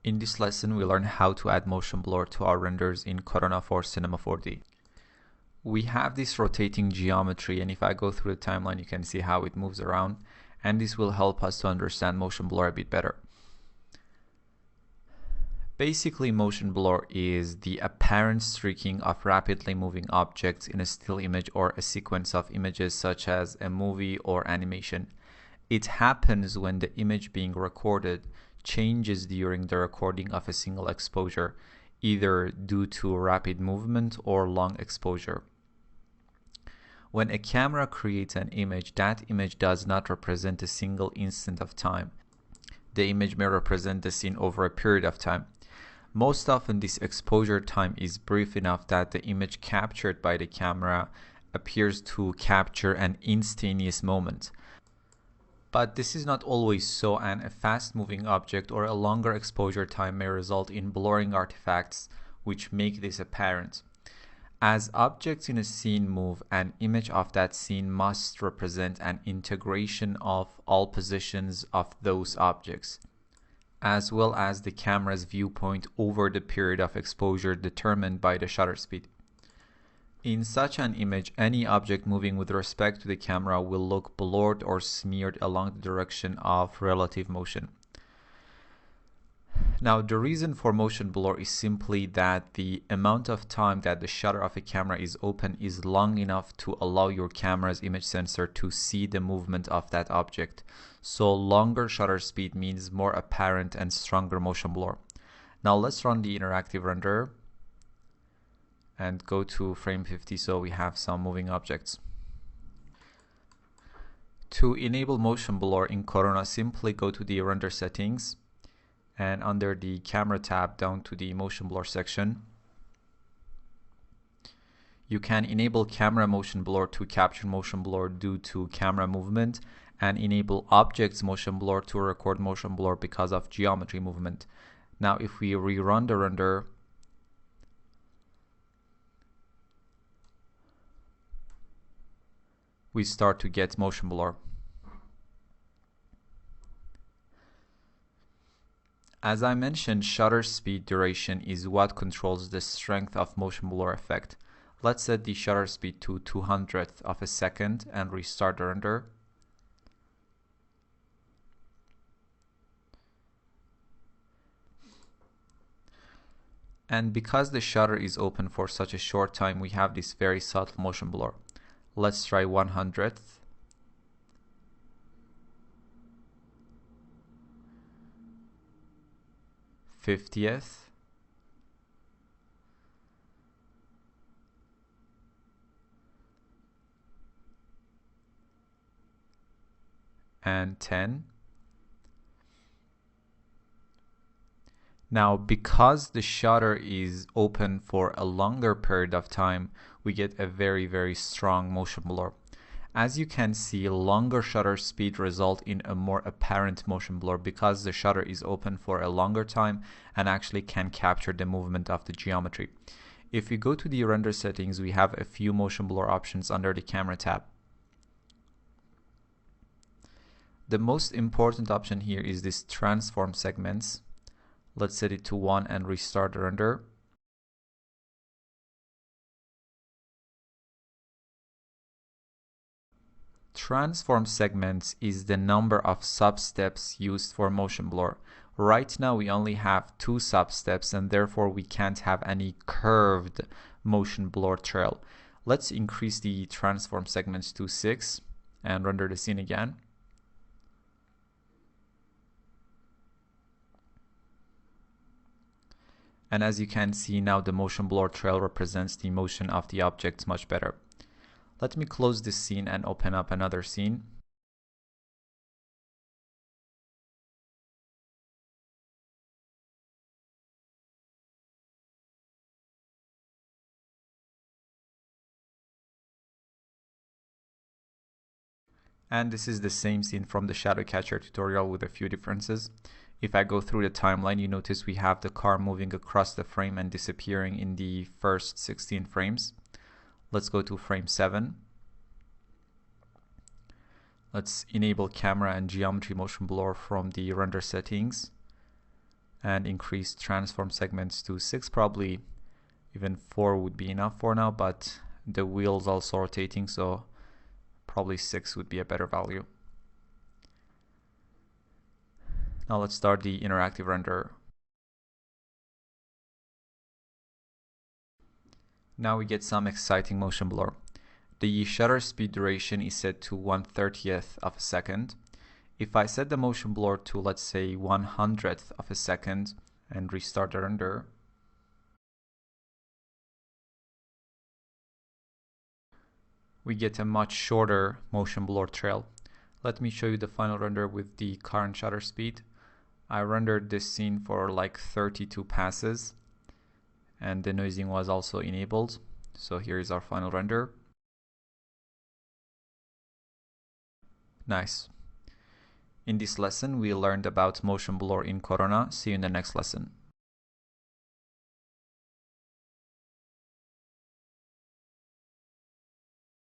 In this lesson, we learn how to add motion blur to our renders in Corona for Cinema 4D. We have this rotating geometry, and if I go through the timeline, you can see how it moves around, and this will help us to understand motion blur a bit better. Basically, motion blur is the apparent streaking of rapidly moving objects in a still image or a sequence of images such as a movie or animation. It happens when the image being recorded changes during the recording of a single exposure, either due to rapid movement or long exposure. When a camera creates an image, that image does not represent a single instant of time. The image may represent the scene over a period of time. Most often, this exposure time is brief enough that the image captured by the camera appears to capture an instantaneous moment. But this is not always so, and a fast-moving object or a longer exposure time may result in blurring artifacts which make this apparent. As objects in a scene move, an image of that scene must represent an integration of all positions of those objects, as well as the camera's viewpoint over the period of exposure determined by the shutter speed. In such an image, any object moving with respect to the camera will look blurred or smeared along the direction of relative motion. Now, the reason for motion blur is simply that the amount of time that the shutter of a camera is open is long enough to allow your camera's image sensor to see the movement of that object. So longer shutter speed means more apparent and stronger motion blur. Now let's run the interactive render and go to frame 50 so we have some moving objects. To enable motion blur in Corona, simply go to the render settings and under the camera tab down to the motion blur section. You can enable camera motion blur to capture motion blur due to camera movement, and enable objects motion blur to record motion blur because of geometry movement. Now if we rerun the render, we start to get motion blur. As I mentioned, shutter speed duration is what controls the strength of motion blur effect. Let's set the shutter speed to 200th of a second and restart the render. And because the shutter is open for such a short time, we have this very subtle motion blur. Let's try 100th. 50th. And 10. Now, because the shutter is open for a longer period of time, we get a very strong motion blur. As you can see, longer shutter speed result in a more apparent motion blur because the shutter is open for a longer time and actually can capture the movement of the geometry. If we go to the render settings, we have a few motion blur options under the camera tab. The most important option here is this transform segments. Let's set it to 1 and restart the render. Transform segments is the number of sub-steps used for motion blur. Right now we only have 2 sub-steps and therefore we can't have any curved motion blur trail. Let's increase the transform segments to 6 and render the scene again. And as you can see now, the motion blur trail represents the motion of the objects much better. Let me close this scene and open up another scene. And this is the same scene from the shadow catcher tutorial with a few differences. If I go through the timeline, you notice we have the car moving across the frame and disappearing in the first 16 frames. Let's go to frame 7. Let's enable camera and geometry motion blur from the render settings and increase transform segments to 6. Probably even 4 would be enough for now, but the wheel's also rotating, so probably 6 would be a better value. Now let's start the interactive render. Now we get some exciting motion blur. The shutter speed duration is set to 1/30th of a second. If I set the motion blur to, let's say, 1/100th of a second and restart the render, we get a much shorter motion blur trail. Let me show you the final render with the current shutter speed. I rendered this scene for like 32 passes, and the noising was also enabled. So here is our final render. Nice. In this lesson, we learned about motion blur in Corona. See you in the next lesson.